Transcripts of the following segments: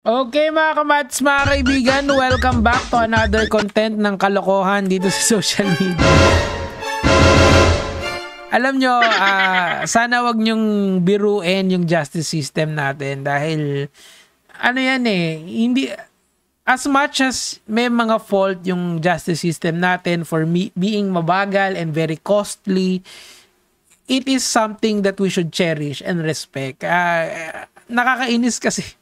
Okay mga kamats, mga kaibigan, welcome back to another content ng kalokohan dito sa social media. Alam nyo, sana wag nyong biruin yung justice system natin dahil ano yan hindi as much as may mga fault yung justice system natin for being mabagal and very costly, it is something that we should cherish and respect. Nakakainis kasi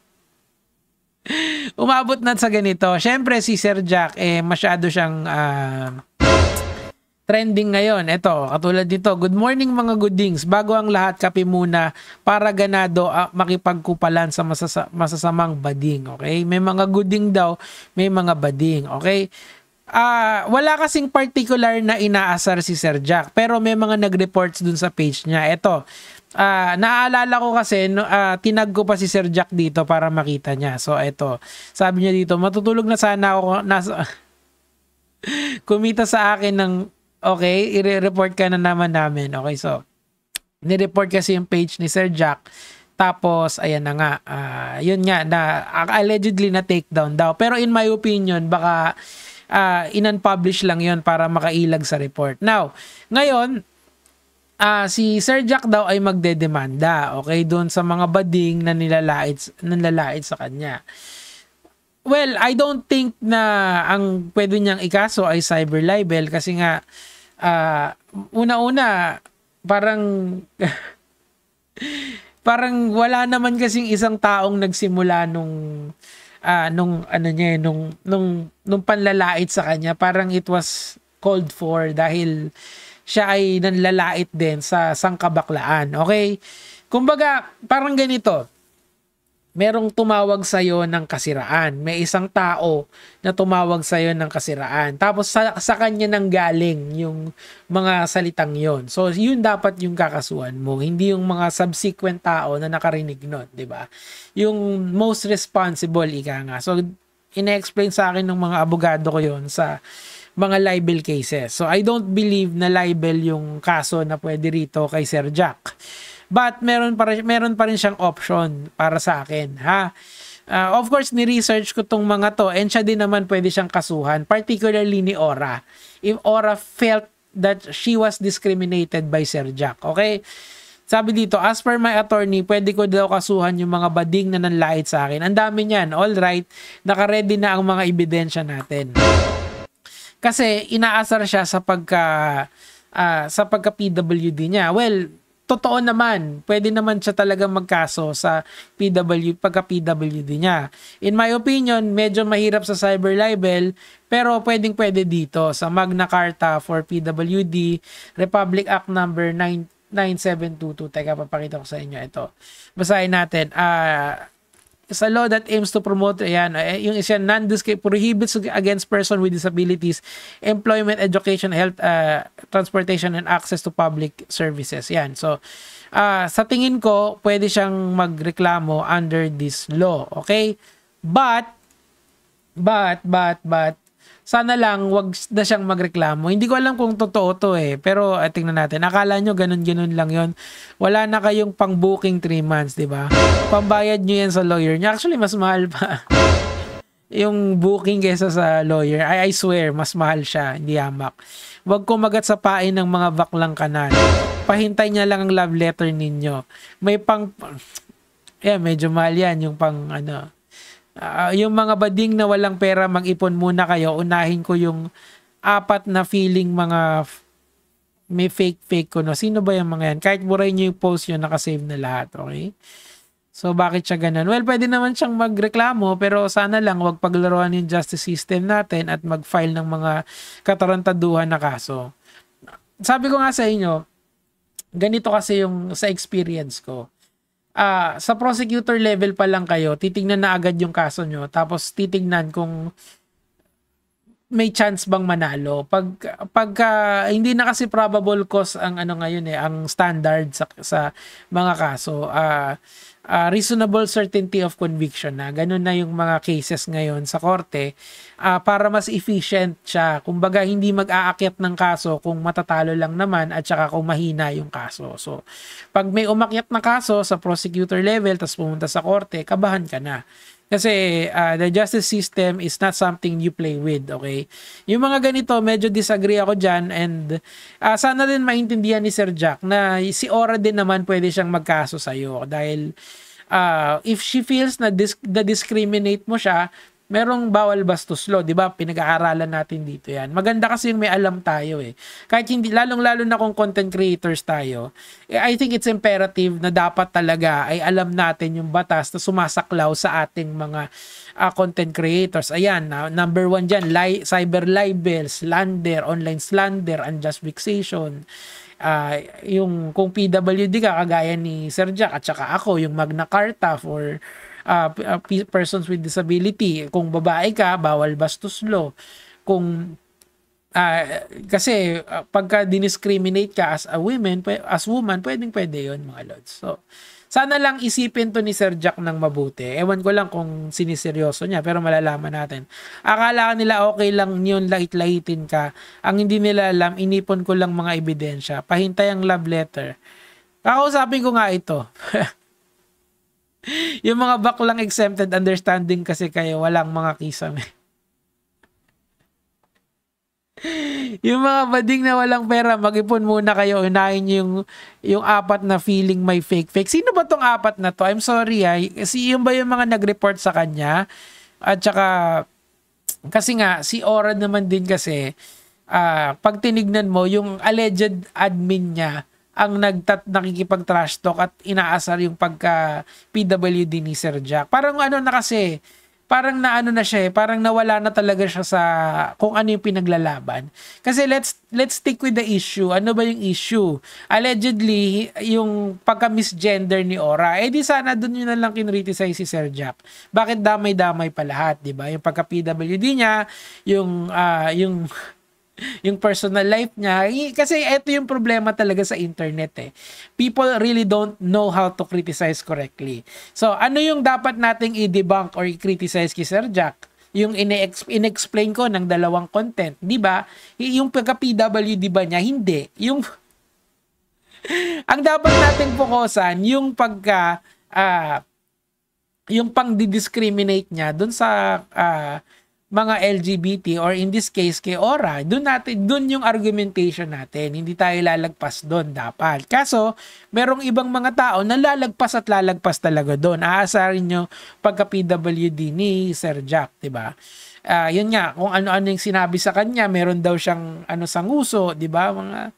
umabot na sa ganito. Syempre si Sir Jack masyado siyang trending ngayon. Ito, katulad dito. Good morning mga goodings. Bago ang lahat, kape muna para ganado makipagkupalan sa masasamang bading. Okay? May mga gooding daw, may mga bading. Okay? Wala kasing particular na inaasar si Sir Jack, pero may mga nag-reports dun sa page niya. Ito, naaalala ko kasi tinag ko pa si Sir Jack dito para makita niya. So ito, sabi niya dito, matutulog na sana ako kumita sa akin ng okay, i-report ka na naman namin. Okay, so ni-report kasi yung page ni Sir Jack. Tapos ayan na nga, yun nga na allegedly na takedown daw. Pero in my opinion, baka in-unpublish lang yun para makailag sa report. Now, ngayon si Sir Jack daw ay magdedemanda, okay, doon sa mga bading na nilalait sa kanya. Well, I don't think na ang pwede niyang ikaso ay cyber libel kasi nga una-una parang parang wala naman kasing isang taong nagsimula nung panlalait sa kanya. Parang it was called for dahil siya ay nanlalait din sa sangkabaklaan. Okay? Kumbaga, parang ganito. Merong tumawag sa'yo ng kasiraan. May isang tao na tumawag sa'yo ng kasiraan. Tapos sa kanya nang galing yung mga salitang yon. So, yun dapat yung kakasuhan mo. Hindi yung mga subsequent tao na nakarinig nun. Diba? Yung most responsible, ika nga. So, ina-explain sa akin ng mga abogado ko yon sa mga libel cases. So, I don't believe na libel yung kaso na pwede rito kay Sir Jack. But, meron pa rin siyang option para sa akin. Ha? Of course, ni-research ko tong mga to and siya din naman pwede siyang kasuhan. Particularly ni Ora. If Ora felt that she was discriminated by Sir Jack. Okay? Sabi dito, as per my attorney, pwede ko daw kasuhan yung mga bading na nanlait sa akin. Ang dami niyan. Alright. Naka-ready na ang mga ebidensya natin. Kasi inaasar siya sa pagka PWD niya. Well, totoo naman, pwede naman siya talaga magkaso sa pagka PWD niya. In my opinion, medyo mahirap sa cyber libel, pero pwede dito sa Magna Carta for PWD, Republic Act number 9722. Teka, papakita ko sa inyo ito. Basahin natin. It's a law that aims to promote, yung isa prohibits against person with disabilities, employment, education, health, transportation, and access to public services. Yan. So, sa tingin ko, pwede siyang magreklamo under this law. Okay? But, sana lang wag na siyang magreklamo. Hindi ko alam kung totoo to pero tingnan natin. Akala nyo ganun lang yon. Wala na kayong pang-booking 3 months, di ba? Pambayad nyo yan sa lawyer niya. Actually, mas mahal pa yung booking kaysa sa lawyer. I swear, mas mahal siya. Hindi hamak. Wag kumagat sa pain ng mga baklang kanan. Pahintay niya lang ang love letter ninyo. May medyo mahal yan. Yung yung mga bading na walang pera, mag-ipon muna kayo. Unahin ko yung 4 na feeling mga may fake ko. No? Sino ba yung mga yan? Kahit buray nyo yung post yun, nakasave na lahat. Okay? So, bakit siya ganun? Well, pwede naman siyang magreklamo, pero sana lang wag paglaruan yung justice system natin at mag-file ng mga katarantaduhan na kaso. Sabi ko nga sa inyo, ganito kasi yung sa experience ko. Sa prosecutor level pa lang kayo, titignan na agad yung kaso nyo, tapos titignan kung may chance bang manalo. Pagka hindi na kasi probable cause ang ngayon ang standard sa mga kaso. Reasonable certainty of conviction na. Ganun na yung mga cases ngayon sa korte para mas efficient siya. Kumbaga, hindi mag-aakyat ng kaso kung matatalo lang naman at saka kung mahina yung kaso. So, pag may umakyat na kaso sa prosecutor level tapos pumunta sa korte, kabahan ka na. Kasi the justice system is not something you play with, okay? Yung mga ganito, medyo disagree ako dyan, and sana din maintindihan ni Sir Jack na si Ora din naman pwede siyang magkaso sa'yo dahil if she feels na discriminate mo siya, merong bawal bastos law, 'di ba? Pinag-aaralan natin dito 'yan. Maganda kasi yung may alam tayo eh. Kahit hindi lalong-lalo na kung content creators tayo, I think it's imperative na dapat talaga ay alam natin yung batas na sumasaklaw sa ating mga content creators. Ayan, number 1 diyan, cyber libel, slander, online slander, unjust vexation. Yung kung PWD ka kagaya ni Sir Jack at saka ako, yung Magna Carta for persons with disability. Kung babae ka, bawal bastos law. Kung kasi pagka discriminate ka as woman, pwede 'yon, mga lods. So, sana lang isipin to ni Sir Jack ng mabuti. Ewan ko lang kung siniseryoso niya, pero malalaman natin. Akala nila okay lang yun, lait-laitin ka. Ang hindi nila alam, inipon ko lang mga ebidensya. Pahintay ang love letter. Kakausapin ko nga ito. Yung mga baklang exempted understanding kasi kayo, walang mga kisame. Yung mga bading na walang pera, mag-ipon muna kayo, unahin yung apat na feeling may fake. Sino ba tong apat na to? I'm sorry kasi yung ba yung mga nag-report sa kanya? At saka, kasi nga, si Ora naman din kasi, pag tinignan mo, yung alleged admin niya, ang nakikipag-trash talk at inaasar yung pagka PWD ni Sir Jack. Parang ano na kasi, parang naano na siya parang nawala na talaga siya sa kung ano yung pinaglalaban. Kasi let's stick with the issue. Ano ba yung issue? Allegedly, yung pagka-misgender ni Ora, di sana dun yun na lang kinriticize si Sir Jack. Bakit damay-damay pa lahat, di ba? Yung pagka-PWD niya, yung personal life niya. Kasi ito yung problema talaga sa internet eh. People really don't know how to criticize correctly. So, ano yung dapat nating i-debunk or i-criticize kay Sir Jack? Yung in-explain ko ng dalawang content. Di ba? Yung pagka-PWD ba niya? Hindi. Ang dapat nating fokusan, yung yung pang-discriminate niya dun sa mga LGBT or in this case kay Ora, dun yung argumentation natin. Hindi tayo lalagpas doon dapat. Kaso, merong ibang mga tao na lalagpas at lalagpas talaga doon. Aasarin nyo pagka PWD ni Sir Jack, 'di ba? Yun nga, kung ano-ano yung sinabi sa kanya, meron daw siyang sanguso, 'di ba? Mga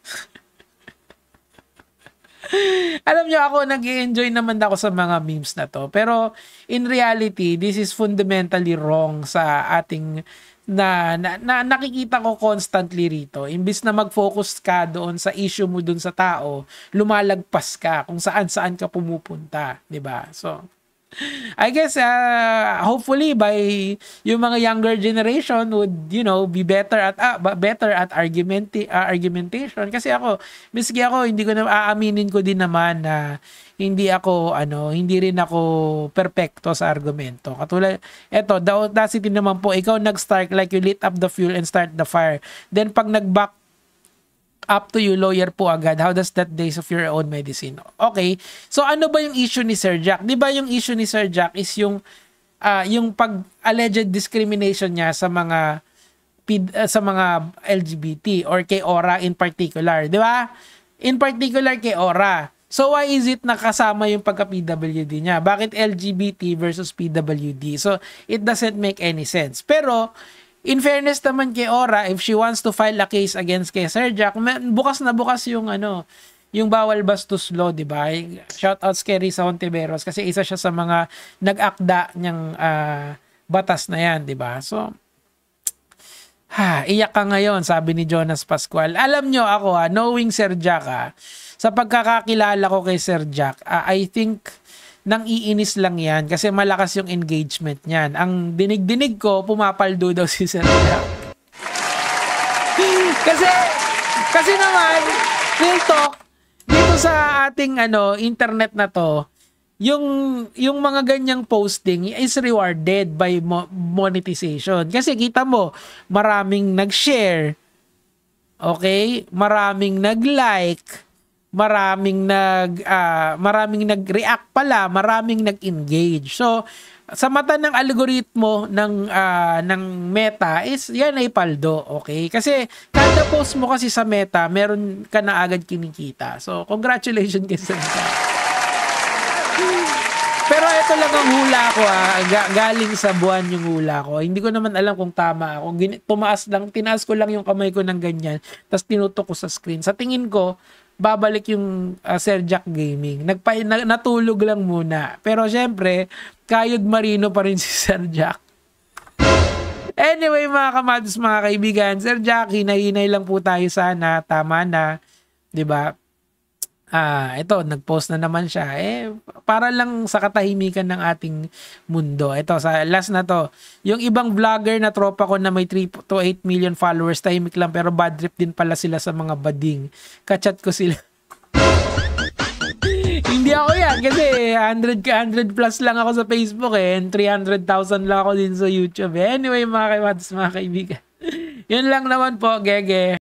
alam nyo, ako nag-i-enjoy naman ako sa mga memes na to. Pero in reality, this is fundamentally wrong sa ating na nakikita ko constantly rito. Imbis na mag-focus ka doon sa issue mo doon sa tao, lumalagpas ka kung saan-saan ka pumupunta, 'di ba? So I guess hopefully by yung mga younger generation would be better at argumentation, kasi miski ako hindi ko na aaminin ko din naman na hindi rin ako perpekto sa argumento. Katulad eto, the audacity naman po, ikaw nag-start like you lit up the fuel and start the fire, then pag nag-back up to you, lawyer po agad. How does that days of your own medicine? Okay. So, ano ba yung issue ni Sir Jack? Di ba yung issue ni Sir Jack is yung pag-alleged discrimination niya sa mga LGBT or kay Ora in particular. Di ba? In particular kay Ora. So, why is it nakasama yung pagka-PWD niya? Bakit LGBT versus PWD? So, it doesn't make any sense. Pero, in fairness naman kay Ora, if she wants to file a case against kay Sir Jack, bukas na bukas yung yung bawal bastos law, di ba? Shoutouts kay Risa Hontiveros kasi isa siya sa mga nag-akda niyang batas na yan, di ba? So, iyak ka ngayon, sabi ni Jonas Pascual. Alam nyo ako, knowing Sir Jack, sa pagkakakilala ko kay Sir Jack, I think nang iinis lang yan kasi malakas yung engagement niyan. Ang dinig-dinig ko, pumapaldo daw si Sir Jack. kasi naman, real talk, dito sa ating internet na to, yung mga ganyang posting is rewarded by monetization. Kasi kita mo, maraming nag-share, okay? Maraming nag-like, maraming nag-react pala, maraming nag-engage. So, sa mata ng algoritmo ng Meta is yan ay paldo, okay? Kasi kada post mo kasi sa Meta, meron ka na agad kinikita. So, congratulations kasi. Pero ito lang ang hula ko galing sa buwan yung hula ko. Hindi ko naman alam kung tama ako. Tinaas ko lang yung kamay ko ng ganyan, tapos tinutok ko sa screen. Sa tingin ko, babalik yung Sir Jack Gaming. Natulog lang muna. Pero syempre, kayod marino pa rin si Sir Jack. Anyway, mga kamados, mga kaibigan, Sir Jack, hinay-hinay lang po tayo sana. Tama na. 'Di ba? Ito, nag-post na naman siya. Para lang sa katahimikan ng ating mundo. Ito, sa last na to. Yung ibang vlogger na tropa ko na may 3 to 8 million followers, tahimik lang pero bad trip din pala sila sa mga bading. Kachat ko sila. Hindi ako yan kasi 100 plus lang ako sa Facebook and 300,000 lang ako din sa YouTube. Anyway, mga kaibigan, yun lang naman po, Gege.